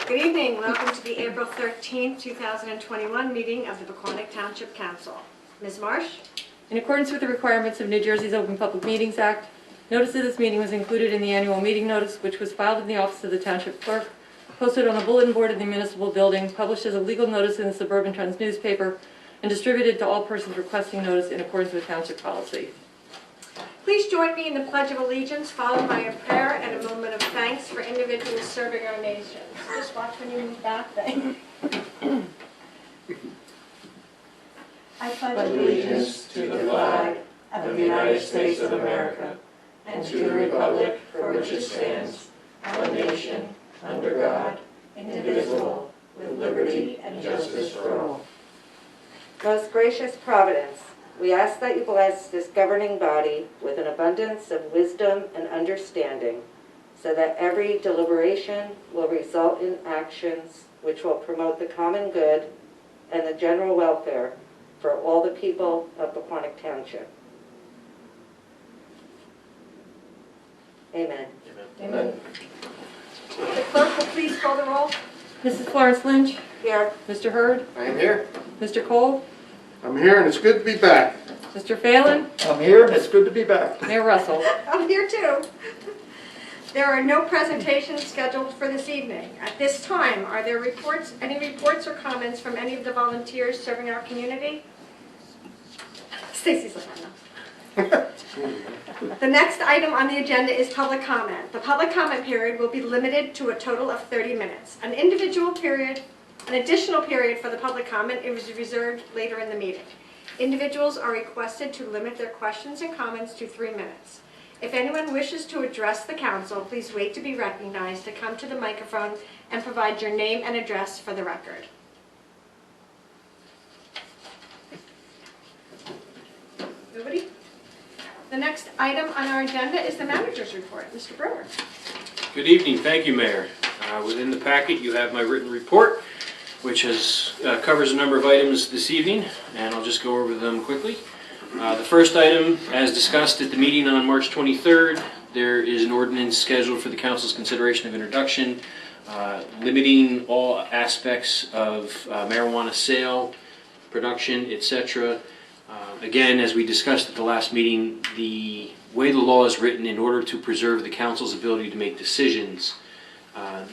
Good evening. Welcome to the April 13th, 2021 meeting of the Pequannock Township Council. Ms. Marsh? In accordance with the requirements of New Jersey's Open Public Meetings Act, notice of this meeting was included in the annual meeting notice, which was filed in the office of the Township Clerk, posted on the bulletin board of the municipal building, published as a legal notice in the Suburban Trends newspaper, and distributed to all persons requesting notice in accordance with Township policy. Please join me in the Pledge of Allegiance, followed by a prayer and a moment of thanks for individuals serving our nation. Just watch when you move back then. I pledge allegiance to the flag of the United States of America and to the republic for which it stands, one nation, under God, indivisible, with liberty and justice for all. Most gracious Providence, we ask that you bless this governing body with an abundance of wisdom and understanding, so that every deliberation will result in actions which will promote the common good and the general welfare for all the people of Pequannock Township. Amen. Amen. The clerk will please call the roll. Mrs. Florence Lynch? Here. Mr. Hurd? I am here. Mr. Cole? I'm here, and it's good to be back. Mr. Phelan? I'm here, and it's good to be back. Mayor Russell? I'm here too. There are no presentations scheduled for this evening. At this time, are there any reports or comments from any of the volunteers serving our community? Stacy's like, no. The next item on the agenda is public comment. The public comment period will be limited to a total of 30 minutes. An additional period for the public comment is reserved later in the meeting. Individuals are requested to limit their questions and comments to 3 minutes. If anyone wishes to address the council, please wait to be recognized to come to the microphone and provide your name and address for the record. Nobody? The next item on our agenda is the manager's report. Mr. Brewer. Good evening. Thank you, Mayor. Within the packet, you have my written report, which covers a number of items this evening, and I'll just go over them quickly. The first item, as discussed at the meeting on March 23rd, there is an ordinance scheduled for the council's consideration of introduction, limiting all aspects of marijuana sale, production, etc. Again, as we discussed at the last meeting, the way the law is written, in order to preserve the council's ability to make decisions, a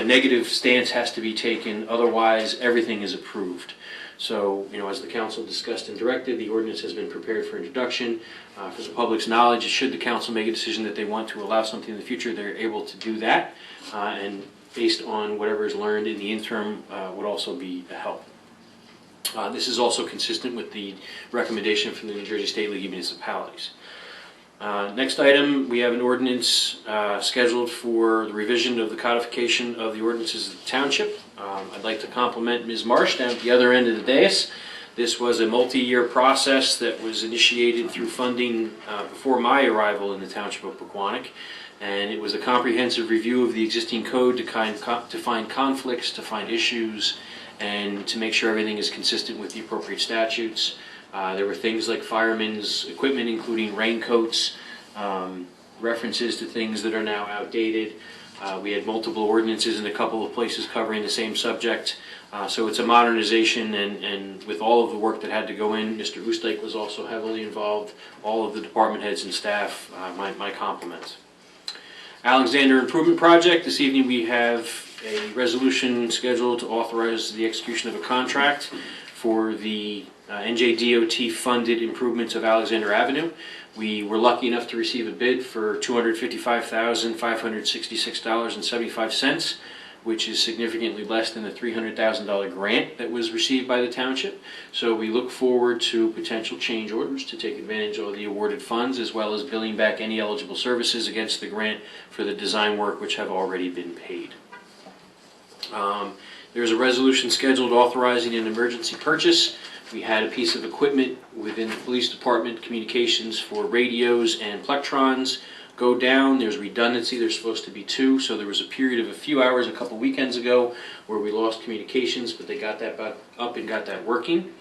negative stance has to be taken, otherwise everything is approved. So, as the council discussed and directed, the ordinance has been prepared for introduction. For the public's knowledge, should the council make a decision that they want to allow something in the future, they're able to do that, and based on whatever is learned in the interim would also be a help. This is also consistent with the recommendation from the New Jersey State League of Municipalities. Next item, we have an ordinance scheduled for the revision of the codification of the ordinances of the township. I'd like to compliment Ms. Marsh down at the other end of the dais. This was a multi-year process that was initiated through funding before my arrival in the township of Pequannock, and it was a comprehensive review of the existing code to find conflicts, to find issues, and to make sure everything is consistent with the appropriate statutes. There were things like firemen's equipment, including raincoats, references to things that are now outdated. We had multiple ordinances in a couple of places covering the same subject. So it's a modernization, and with all of the work that had to go in, Mr. Oostdijk was also heavily involved, all of the department heads and staff, my compliments. Alexander Improvement Project, this evening we have a resolution scheduled to authorize the execution of a contract for the Njdot funded improvements of Alexander Avenue. We were lucky enough to receive a bid for $255,566.75, which is significantly less than the $300,000 grant that was received by the township. So we look forward to potential change orders to take advantage of the awarded funds, as well as billing back any eligible services against the grant for the design work which have already been paid. There's a resolution scheduled authorizing an emergency purchase. We had a piece of equipment within the police department, communications for radios and plectrons, go down. There's redundancy. There's supposed to be 2, so there was a period of a few hours a couple weekends ago where we lost communications, but they got that back up and got that working.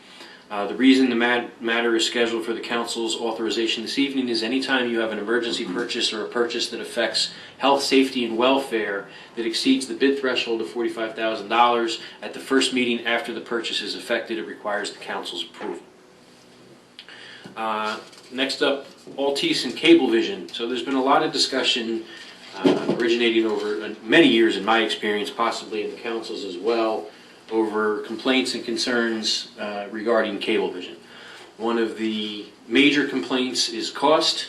The reason the matter is scheduled for the council's authorization this evening is anytime you have an emergency purchase or a purchase that affects health, safety, and welfare that exceeds the bid threshold of $45,000 at the first meeting after the purchase is effected, it requires the council's approval. Next up, Altice and Cablevision. So there's been a lot of discussion originating over many years in my experience, possibly in the councils as well, over complaints and concerns regarding Cablevision. One of the major complaints is cost.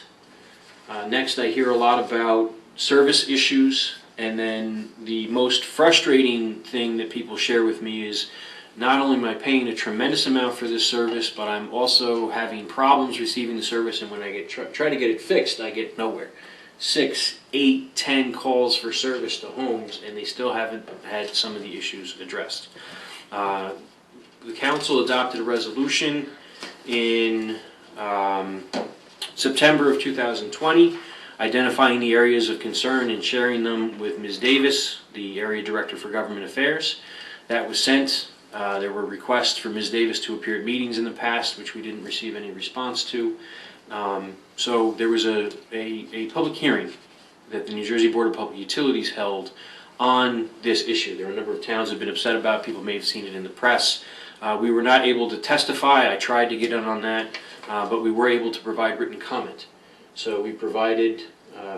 Next, I hear a lot about service issues, and then the most frustrating thing that people share with me is not only am I paying a tremendous amount for this service, but I'm also having problems receiving the service, and when I try to get it fixed, I get nowhere. 6, 8, 10 calls for service to homes, and they still haven't had some of the issues addressed. The council adopted a resolution in September of 2020, identifying the areas of concern and sharing them with Ms. Davis, the Area Director for Government Affairs. That was sent. There were requests for Ms. Davis to appear at meetings in the past, which we didn't receive any response to. So there was a public hearing that the New Jersey Board of Public Utilities held on this issue. There were a number of towns that have been upset about it. People may have seen it in the press. We were not able to testify. I tried to get in on that, but we were able to provide written comment. So we provided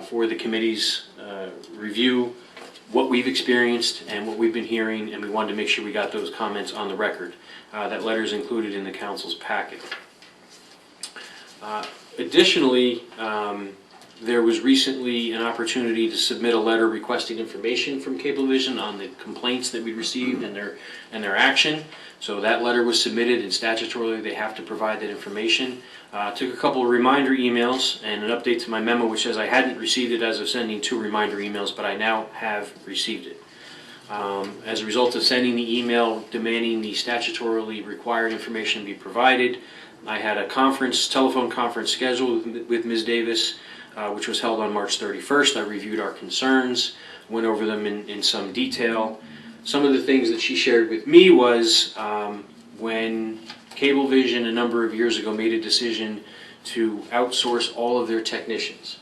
for the committee's review what we've experienced and what we've been hearing, and we wanted to make sure we got those comments on the record. That letter is included in the council's packet. Additionally, there was recently an opportunity to submit a letter requesting information from Cablevision on the complaints that we received and their action. So that letter was submitted, and statutorily they have to provide that information. Took a couple of reminder emails and an update to my memo, which says I hadn't received it as of sending 2 reminder emails, but I now have received it. As a result of sending the email demanding the statutorily required information be provided, I had a telephone conference scheduled with Ms. Davis, which was held on March 31st. I reviewed our concerns, went over them in some detail. Some of the things that she shared with me was when Cablevision a number of years ago made a decision to outsource all of their technicians.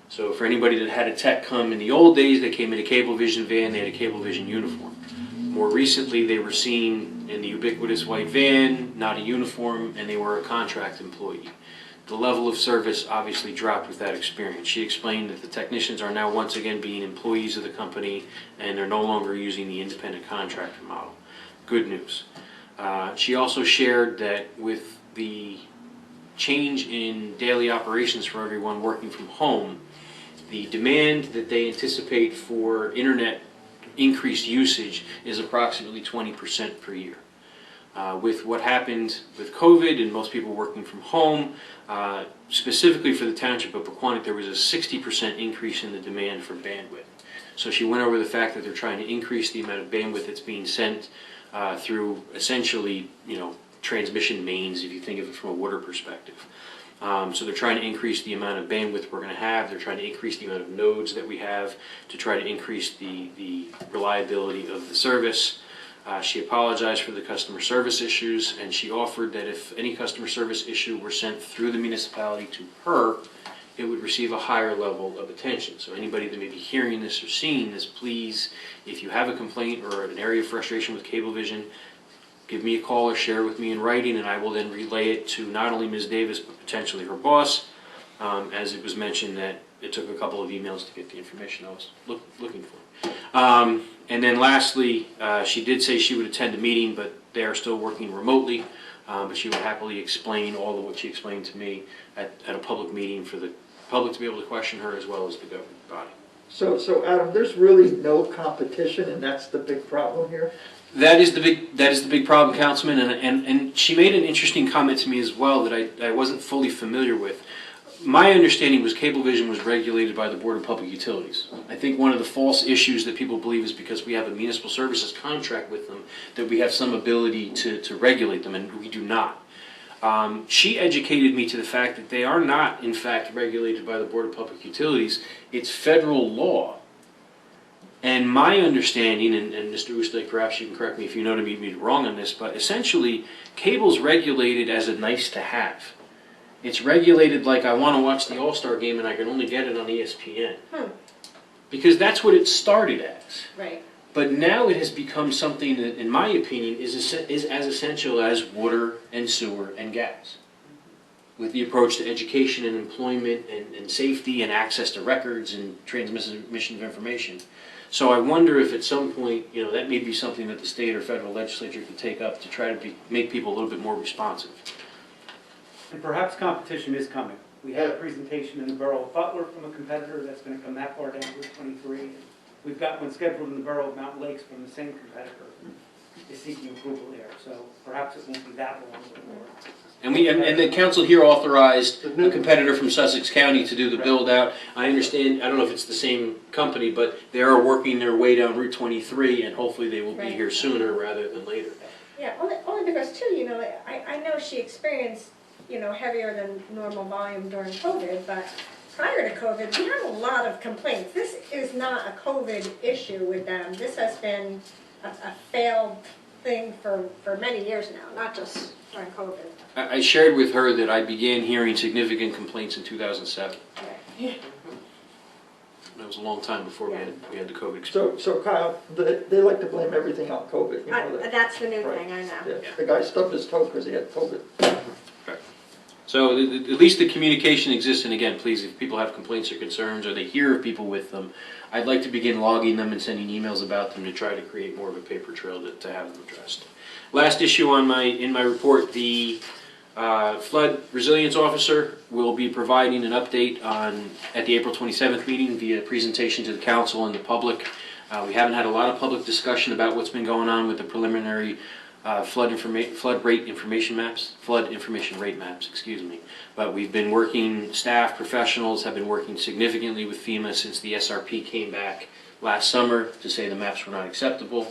So for anybody that had a tech come in the old days, they came in a Cablevision van, they had a Cablevision uniform. More recently, they were seen in the ubiquitous white van, not a uniform, and they were a contract employee. The level of service obviously dropped with that experience. She explained that the technicians are now once again being employees of the company, and they're no longer using the independent contractor model. Good news. She also shared that with the change in daily operations for everyone working from home, the demand that they anticipate for internet increased usage is approximately 20% per year. With what happened with COVID and most people working from home, specifically for the township of Pequannock, there was a 60% increase in the demand for bandwidth. So she went over the fact that they're trying to increase the amount of bandwidth that's being sent through essentially, transmission mains, if you think of it from a water perspective. So they're trying to increase the amount of bandwidth we're going to have. They're trying to increase the amount of nodes that we have to try to increase the reliability of the service. She apologized for the customer service issues, and she offered that if any customer service issue were sent through the municipality to her, it would receive a higher level of attention. So anybody that may be hearing this or seeing this, please, if you have a complaint or an area of frustration with Cablevision, give me a call or share with me in writing, and I will then relay it to not only Ms. Davis, but potentially her boss, as it was mentioned that it took a couple of emails to get the information I was looking for. And then lastly, she did say she would attend a meeting, but they are still working remotely, but she would happily explain all of what she explained to me at a public meeting for the public to be able to question her as well as the governing body. So Adam, there's really no competition, and that's the big problem here? That is the big problem, Councilman, and she made an interesting comment to me as well that I wasn't fully familiar with. My understanding was Cablevision was regulated by the Board of Public Utilities. I think one of the false issues that people believe is because we have a municipal services contract with them that we have some ability to regulate them, and we do not. She educated me to the fact that they are not, in fact, regulated by the Board of Public Utilities. It's federal law. And my understanding, and Mr. Oostek, perhaps you can correct me if you know to be wrong on this, but essentially, cable's regulated as a nice to have. It's regulated like I want to watch the All-Star game and I can only get it on ESPN. Because that's what it started as. Right. But now it has become something that, in my opinion, is as essential as water and sewer and gas. With the approach to education and employment and safety and access to records and transmission of information. So I wonder if at some point, that may be something that the state or federal legislature could take up to try to make people a little bit more responsive. And perhaps competition is coming. We had a presentation in the borough of Butler from a competitor that's going to come that far down Route 23. And we've got one scheduled in the borough of Mountain Lakes from the same competitor is seeking approval there. So perhaps it won't be that long before. And the council here authorized a competitor from Sussex County to do the build out. I understand, I don't know if it's the same company, but they are working their way down Route 23 and hopefully they will be here sooner rather than later. Yeah, only because too, I know she experienced, heavier than normal volume during COVID, but prior to COVID, we had a lot of complaints. This is not a COVID issue with them. This has been a failed thing for many years now, not just during COVID. I shared with her that I began hearing significant complaints in 2007. Right. That was a long time before we had the COVID experience. So Kyle, they like to blame everything on COVID, That's the new Right. thing, I know. Yeah. The guy stubbed his toe because he had COVID. So at least the communication exists, and again, please, if people have complaints or concerns, or they hear of people with them, I'd like to begin logging them and sending emails about them to try to create more of a paper trail to have them addressed. Last issue in my report, the flood resilience officer will be providing an update at the April 27th meeting via presentation to the council and the public. We haven't had a lot of public discussion about what's been going on with the preliminary flood information rate maps, excuse me. But we've been working, staff, professionals have been working significantly with FEMA since the SRP came back last summer to say the maps were not acceptable.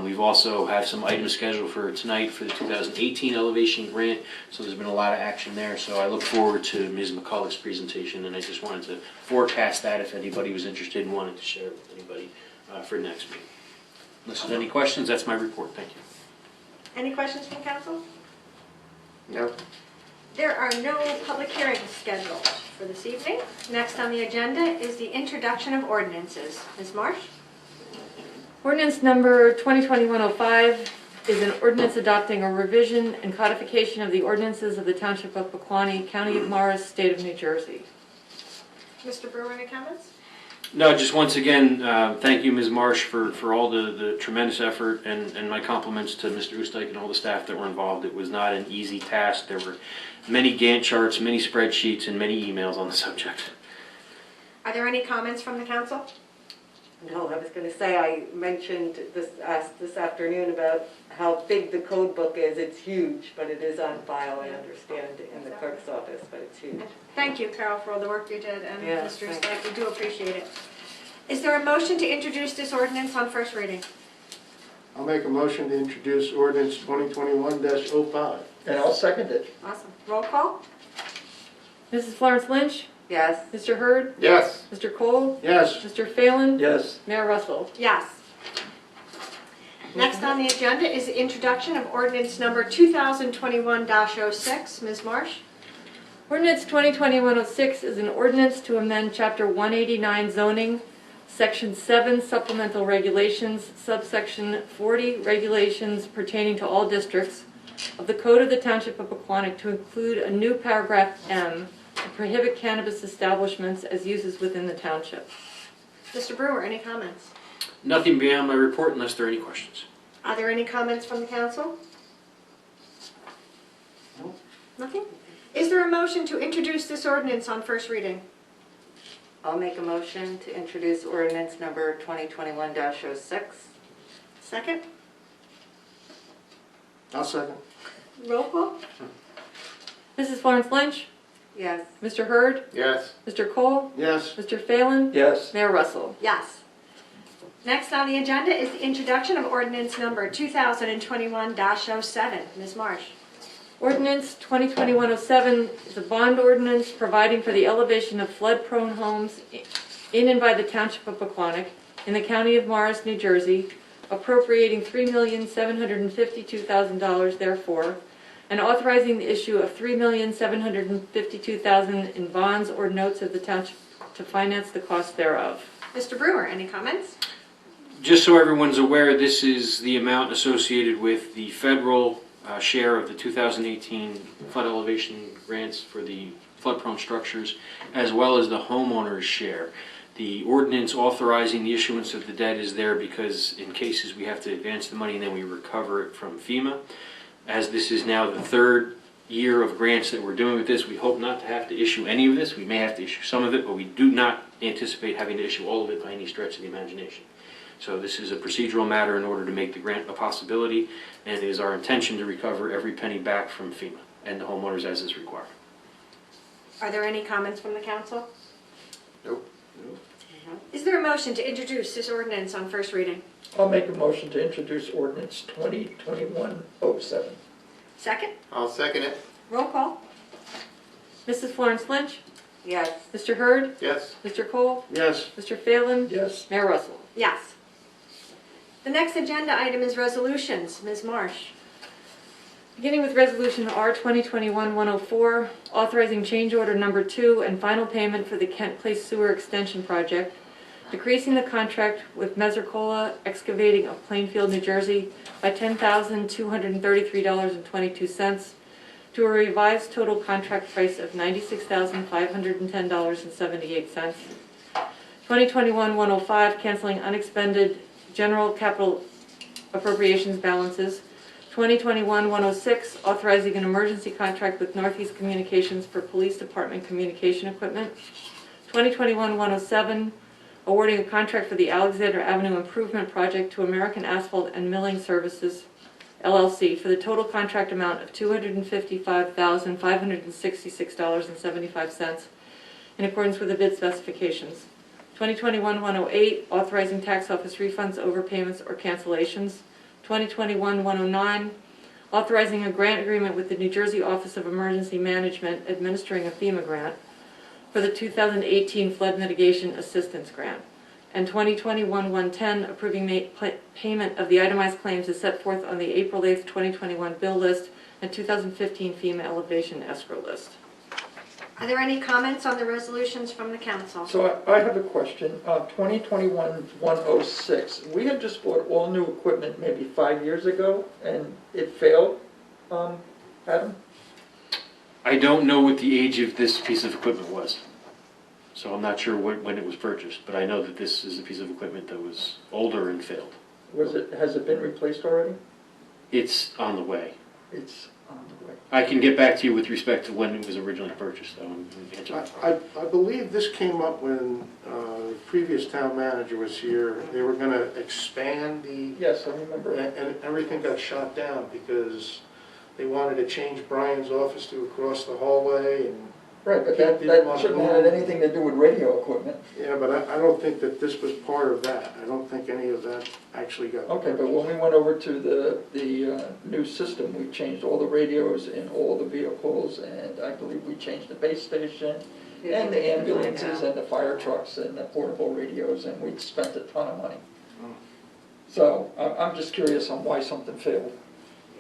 We've also have some items scheduled for tonight for the 2018 elevation grant, so there's been a lot of action there. So I look forward to Ms. McCulloch's presentation, and I just wanted to forecast that if anybody was interested and wanted to share it with anybody for next meeting. Unless there's any questions, that's my report. Thank you. Any questions from council? No. There are no public hearings scheduled for this evening. Next on the agenda is the introduction of ordinances. Ms. Marsh? Ordinance number 2020-105 is an ordinance adopting a revision and codification of the ordinances of the Township of Pequannock, County of Morris, State of New Jersey. Mr. Brewer, any comments? No, just once again, thank you, Ms. Marsh, for all the tremendous effort, and my compliments to Mr. Oostek and all the staff that were involved. It was not an easy task. There were many Gantt charts, many spreadsheets, and many emails on the subject. Are there any comments from the council? No, I was going to say, I mentioned this afternoon about how big the code book is. It's huge, but it is on file, I understand, in the clerk's office, but it's huge. Thank you, Carol, for all the work you did, and Yes, Mr. thank Stack, we do appreciate it. Is there a motion to introduce this ordinance on first reading? I'll make a motion to introduce ordinance 2021-05. And I'll second it. Awesome. Roll call? Mrs. Florence Lynch? Yes. Mr. Hurd? Yes. Mr. Cole? Yes. Mr. Phelan? Yes. Mayor Russell? Yes. Next on the agenda is the introduction of ordinance number 2021-06. Ms. Marsh? Ordinance 2020-106 is an ordinance to amend Chapter 189 zoning, Section 7 supplemental regulations, subsection 40 regulations pertaining to all districts of the Code of the Township of Pequannock to include a new paragraph M to prohibit cannabis establishments as uses within the township. Mr. Brewer, any comments? Nothing beyond my report unless there are any questions. Are there any comments from the council? No. Nothing? Is there a motion to introduce this ordinance on first reading? I'll make a motion to introduce ordinance number 2021-06. Second? I'll second. Roll call? Mrs. Florence Lynch? Yes. Mr. Hurd? Yes. Mr. Cole? Yes. Mr. Phelan? Yes. Mayor Russell? Yes. Next on the agenda is the introduction of ordinance number 2021-07. Ms. Marsh? Ordinance 2020-107 is a bond ordinance providing for the elevation of flood-prone homes in and by the Township of Pequannock in the County of Morris, New Jersey, appropriating $3,752,000 therefore, and authorizing the issue of $3,752,000 in bonds or notes of the township to finance the cost thereof. Mr. Brewer, any comments? Just so everyone's aware, this is the amount associated with the federal share of the 2018 flood elevation grants for the flood-prone structures, as well as the homeowner's share. The ordinance authorizing the issuance of the debt is there because in cases we have to advance the money and then we recover it from FEMA. As this is now the third year of grants that we're doing with this, we hope not to have to issue any of this. We may have to issue some of it, but we do not anticipate having to issue all of it by any stretch of the imagination. So this is a procedural matter in order to make the grant a possibility, and it is our intention to recover every penny back from FEMA and the homeowners as is required. Are there any comments from the council? Nope. Is there a motion to introduce this ordinance on first reading? I'll make a motion to introduce ordinance 2021-07. Second? I'll second it. Roll call? Mrs. Florence Lynch? Yes. Mr. Hurd? Yes. Mr. Cole? Yes. Mr. Phelan? Yes. Mayor Russell? Yes. The next agenda item is resolutions. Ms. Marsh? Beginning with Resolution R 2021-104, authorizing change order number 2 and final payment for the Kent Place Sewer Extension Project, decreasing the contract with Mesercola Excavating of Plainfield, New Jersey by $10,233.22 to a revised total contract price of $96,510.78. 2021-105, canceling unexpended general capital appropriations balances. 2021-106, authorizing an emergency contract with Northeast Communications for Police Department communication equipment. 2021-107, awarding a contract for the Alexander Avenue Improvement Project to American Asphalt and Milling Services, LLC, for the total contract amount of $255,566.75 in accordance with the bid specifications. 2021-108, authorizing tax office refunds, overpayments, or cancellations. 2021-109, authorizing a grant agreement with the New Jersey Office of Emergency Management administering a FEMA grant for the 2018 Flood Mitigation Assistance Grant. And 2021-110, approving payment of the itemized claims as set forth on the April 8th, 2021 bill list and 2015 FEMA elevation escrow list. Are there any comments on the resolutions from the council? So I have a question. 2021-106, we had just bought all new equipment maybe 5 years ago, and it failed, Adam? I don't know what the age of this piece of equipment was, so I'm not sure when it was purchased, but I know that this is a piece of equipment that was older and failed. Has it been replaced already? It's on the way. It's on the way. I can get back to you with respect to when it was originally purchased, though. I believe this came up when the previous town manager was here. They were gonna expand the, Yes, I remember. and everything got shot down because they wanted to change Brian's office to across the hallway and. Right, but that shouldn't have had anything to do with radio equipment. Yeah, but I don't think that this was part of that. I don't think any of that actually got. Okay, but when we went over to the new system, we changed all the radios in all the vehicles, and I believe we changed the base station, and the ambulances, and the fire trucks, and the portable radios, and we spent a ton of money. So I'm just curious on why something failed.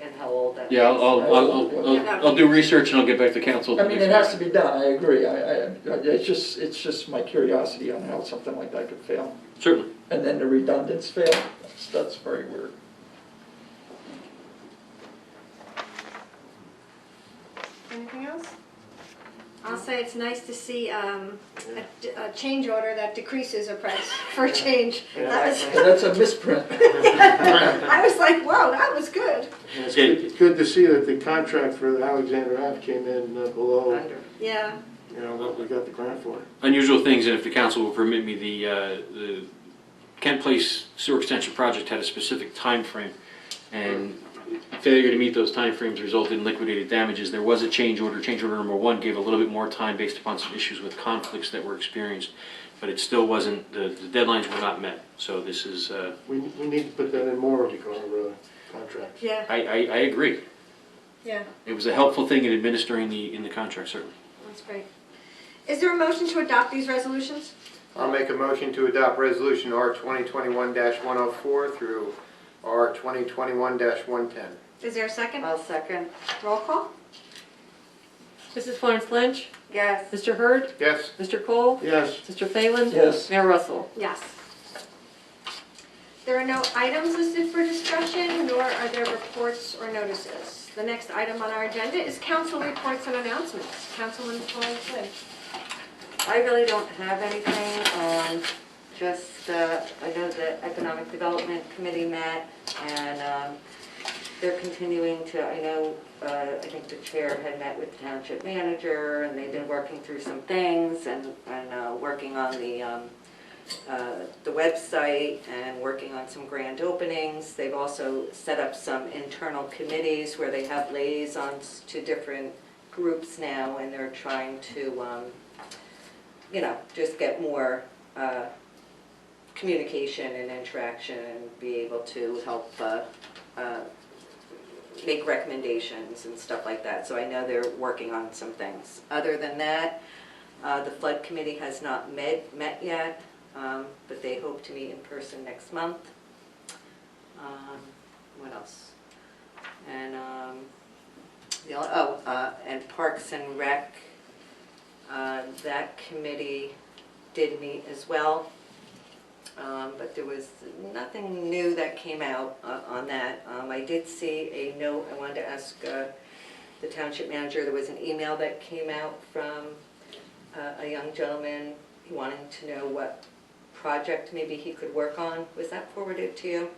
And how old that is. Yeah, I'll do research and I'll get back to council. I mean, it has to be done, I agree. It's just my curiosity on how something like that could fail. Certainly. And then the redundants fail, that's very weird. Anything else? I'll say it's nice to see a change order that decreases a price for a change. That's a misprint. I was like, whoa, that was good. And it's good to see that the contract for the Alexander Ave came in below, Yeah. what we got the grant for. Unusual things, and if the council will permit me, the Kent Place Sewer Extension Project had a specific time frame, and failure to meet those timeframes resulted in liquidated damages. There was a change order. Change order number 1 gave a little bit more time based upon some issues with conflicts that were experienced, but it still wasn't, the deadlines were not met. So this is... We need to put that in more of our contracts. Yeah. I agree. Yeah, It was a helpful thing in administering in the contract, certainly. that's great. Is there a motion to adopt these resolutions? I'll make a motion to adopt Resolution R 2021-104 through R 2021-110. Is there a second? I'll second. Roll call? Mrs. Florence Lynch, Yes. Mr. Hurd, Yes. Mr. Cole, Yes. Mr. Phelan, Yes. Mayor Russell. Yes. There are no items listed for discussion, nor are there reports or notices. The next item on our agenda is council reports and announcements. Councilman Florence Lynch. I really don't have anything, just, I know the Economic Development Committee met, and they're continuing to, I think the chair had met with the township manager, and they've been working through some things, and working on the website, and working on some grand openings. They've also set up some internal committees where they have liaisons to different groups now, and they're trying to, just get more communication and interaction and be able to help make recommendations and stuff like that. So I know they're working on some things. Other than that, the flood committee has not met yet, but they hope to meet in person next month. What else? And and Parks and Rec, that committee did meet as well, but there was nothing new that came out on that. I did see a note. I wanted to ask the township manager. There was an email that came out from a young gentleman wanting to know what project maybe he could work on. Was that forwarded to you?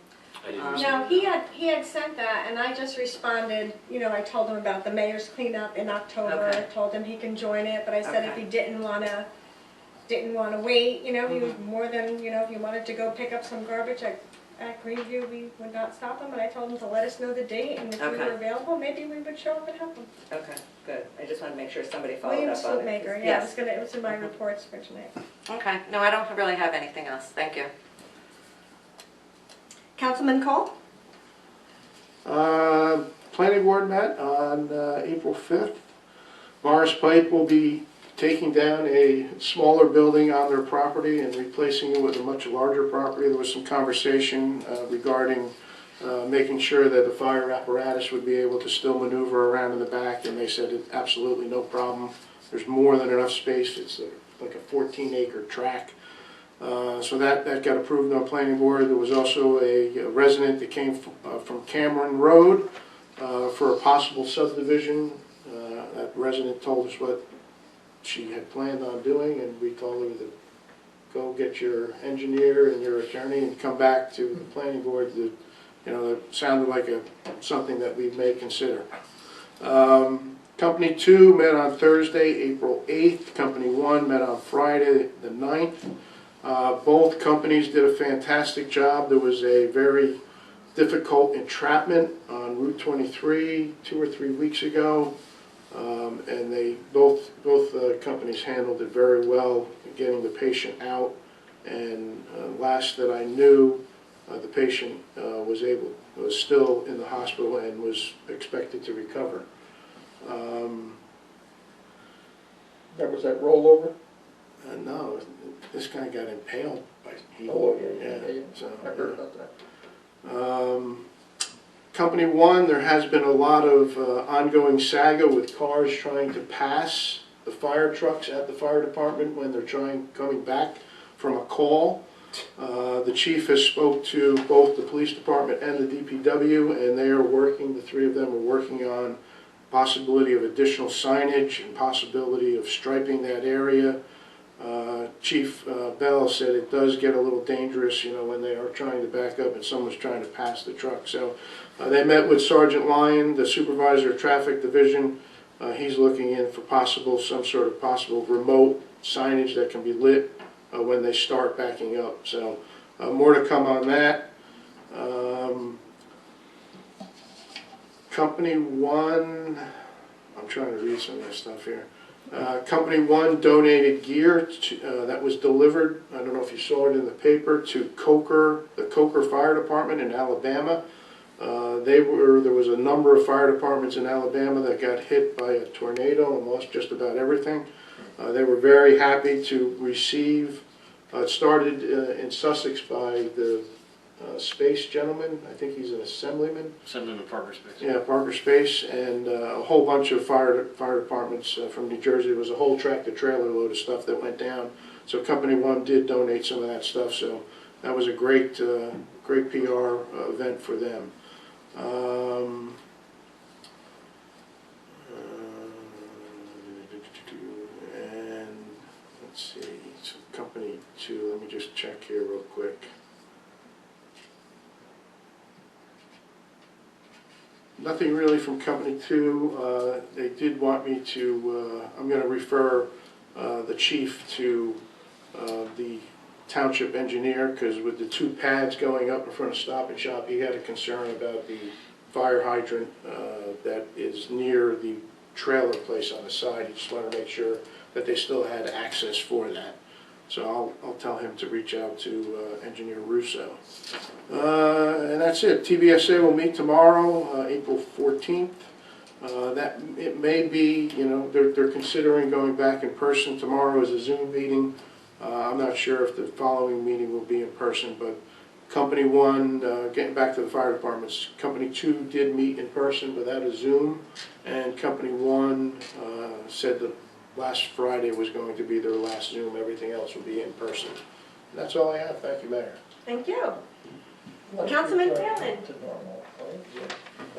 I didn't receive No, it. he had sent that, and I just responded, I told him about the mayor's cleanup in October. Okay. I told him he can join it, but I said if Okay. he didn't wanna wait, he was more than, if he wanted to go pick up some garbage at Greenview, we would not stop him, but I told him to let us know the date, and if we Okay. were available, maybe we would show up and help him. Okay, good. I just want to make sure somebody followed William up on it. Slootmaker, yeah, Yes. it was in my reports for tonight. Okay, no, I don't really have anything else. Thank you. Councilman Cole? Planning board met on April 5th. Marsh Pipe will be taking down a smaller building on their property and replacing it with a much larger property. There was some conversation regarding making sure that the fire apparatus would be able to still maneuver around in the back, and they said absolutely no problem. There's more than enough space. It's like a 14-acre track. So that got approved on planning board. There was also a resident that came from Cameron Road for a possible subdivision. That resident told us what she had planned on doing, and we told her to go get your engineer and your attorney and come back to the planning board. That sounded like something that we may consider. Company 2 met on Thursday, April 8th. Company 1 met on Friday, the 9th. Both companies did a fantastic job. There was a very difficult entrapment on Route 23 2 or 3 weeks ago, and they both companies handled it very well, getting the patient out. And last that I knew, the patient was still in the hospital and was expected to recover. That was that rollover? No, this guy got impaled by heat. Oh, yeah. So, I heard about that. Company 1, there has been a lot of ongoing saga with cars trying to pass the fire trucks at the fire department when they're coming back from a call. The chief has spoke to both the police department and the DPW, and they are working, the three of them are working on possibility of additional signage and possibility of striping that area. Chief Bell said it does get a little dangerous, when they are trying to back up and someone's trying to pass the truck. So they met with Sergeant Lyon, the supervisor of traffic division. He's looking in for some sort of possible remote signage that can be lit when they start backing up. So more to come on that. Company 1, I'm trying to read some of this stuff here. Company 1 donated gear that was delivered, I don't know if you saw it in the paper, to the Coker Fire Department in Alabama. There was a number of fire departments in Alabama that got hit by a tornado and lost just about everything. They were very happy to receive It started in Sussex by the Space gentleman. I think he's an assemblyman. Assemblyman Parker Space. Yeah, Parker Space, and a whole bunch of fire departments from New Jersey. There was a whole tractor-trailer load of stuff that went down. So Company One did donate some of that stuff. So that was a great, great PR event for them. And let's see, so Company Two. Let me just check here real quick. Nothing really from Company Two. They did want me to, I'm going to refer the chief to the township engineer, because with the 2 pads going up in front of Stop and Shop, he had a concern about the fire hydrant that is near the trailer place on the side. He just wanted to make sure that they still had access for that. So I'll tell him to reach out to Engineer Russo. And that's it. TVSA will meet tomorrow, April 14th. That it may be, you know, they're considering going back in person. Tomorrow is a Zoom meeting. I'm not sure if the following meeting will be in person, but Company One, getting back to the fire departments, Company Two did meet in person without a Zoom, and Company One said that last Friday was going to be their last Zoom. Everything else will be in person. And that's all I have. Thank you, Mayor. Thank you. Councilman Phelan.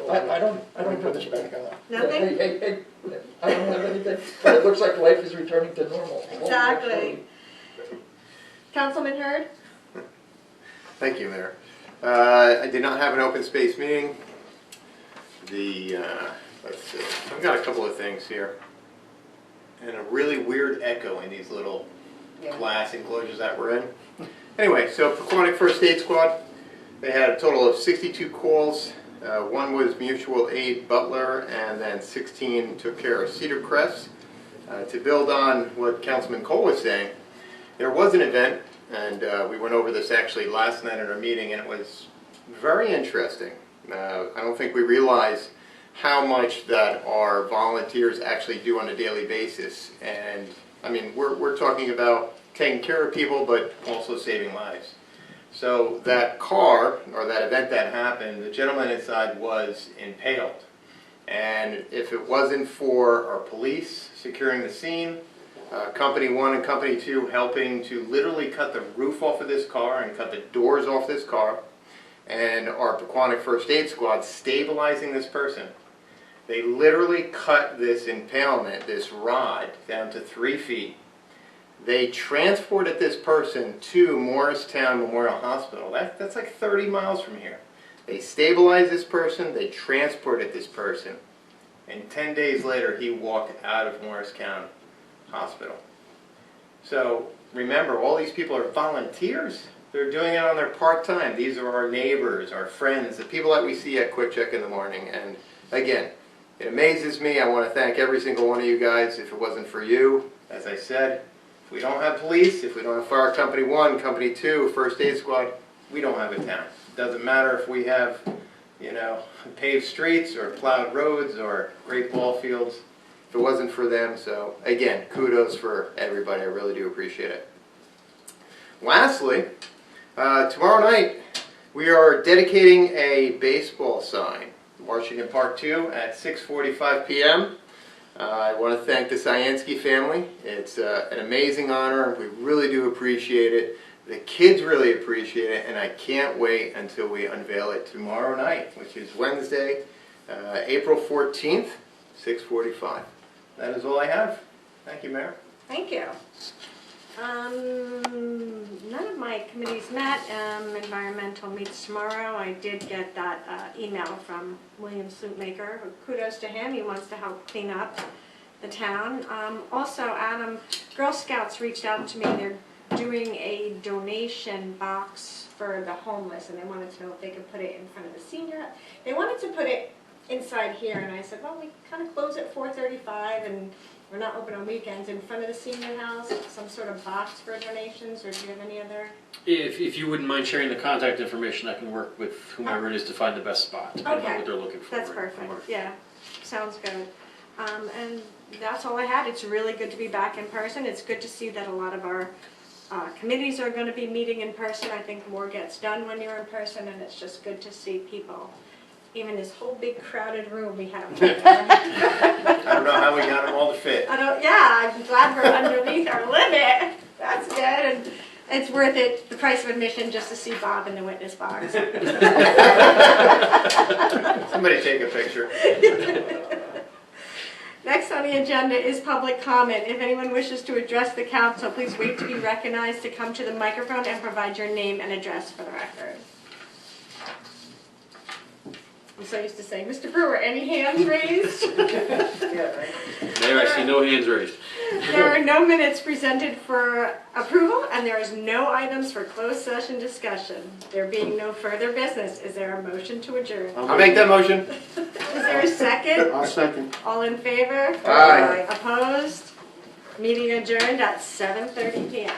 I don't Put this back on. Nothing? Hey, I don't have anything, but it looks like life is returning to normal. Exactly. Councilman Hurd? Thank you, Mayor. I did not have an open space meeting. Let's see, I've got a couple of things here. And a really weird echo in these little glass enclosures that we're in. Anyway, so Pequannock First Aid Squad, they had a total of 62 calls. 1 was mutual aid Butler, and then 16 took care of Cedar Crest. To build on what Councilman Cole was saying, there was an event, and we went over this actually last night at our meeting, and it was very interesting. I don't think we realize how much that our volunteers actually do on a daily basis. And I mean, we're talking about taking care of people, but also saving lives. So that car, or that event that happened, the gentleman inside was impaled. And if it wasn't for our police securing the scene, Company One and Company Two helping to literally cut the roof off of this car and cut the doors off this car, and our Pequannock First Aid Squad stabilizing this person, they literally cut this impalement, this rod, down to 3 feet. They transported this person to Morristown Memorial Hospital. That's like 30 miles from here. They stabilized this person, they transported this person, and 10 days later he walked out of Morristown Hospital. So remember, all these people are volunteers. They're doing it on their part-time. These are our neighbors, our friends, the people that we see at Quick Check in the morning. And again, it amazes me. I want to thank every single one of you guys. If it wasn't for you, as I said, if we don't have police, if we don't have Fire Company 1, Company 2, First Aid Squad, we don't have a town. It doesn't matter if we have, you know, paved streets or plowed roads or great ball fields. If it wasn't for them, so again, kudos for everybody. I really do appreciate it. Lastly, tomorrow night we are dedicating a baseball sign, Washington Park 2 at 6:45 p.m. I want to thank the Syansky family. It's an amazing honor. We really do appreciate it. The kids really appreciate it, and I can't wait until we unveil it tomorrow night, which is Wednesday, April 14th, 6:45. That is all I have. Thank you, Mayor. Thank you. None of my committees met. Environmental meets tomorrow. I did get that email from William Slootmaker. Kudos to him. He wants to help clean up the town. Also, Adam, Girl Scouts reached out to me. They're doing a donation box for the homeless, and they wanted to know if they could put it in front of the senior. They wanted to put it inside here, and I said, well, we kind of close at 4:35, and we're not open on weekends. In front of the senior house, some sort of box for donations, or do you have any other? If you wouldn't mind sharing the contact information, I can work with whomever it is to find the best spot, depending on what they're looking for. That's perfect. Yeah, sounds good. And that's all I had. It's really good to be back in person. It's good to see that a lot of our Committees are going to be meeting in person. I think more gets done when you're in person, and it's just good to see people. Even this whole big crowded room we have here. I don't know how we got them all to fit. Yeah, I'm glad we're underneath our limit. That's good, and it's worth it, the price of admission, just to see Bob in the witness box. Somebody take a picture. Next on the agenda is public comment. If anyone wishes to address the council, please wait to be recognized to come to the microphone and provide your name and address for the record. I'm so used to saying, Mr. Brewer, any hands raised? Mayor, I see no hands raised. There are no minutes presented for approval, and there is no items for closed session discussion. There being no further business, is there a motion to adjourn? I'll make that motion. Is there a second? I'll second. All in favor? Aye. Opposed? Meeting adjourned at 7:30 p.m.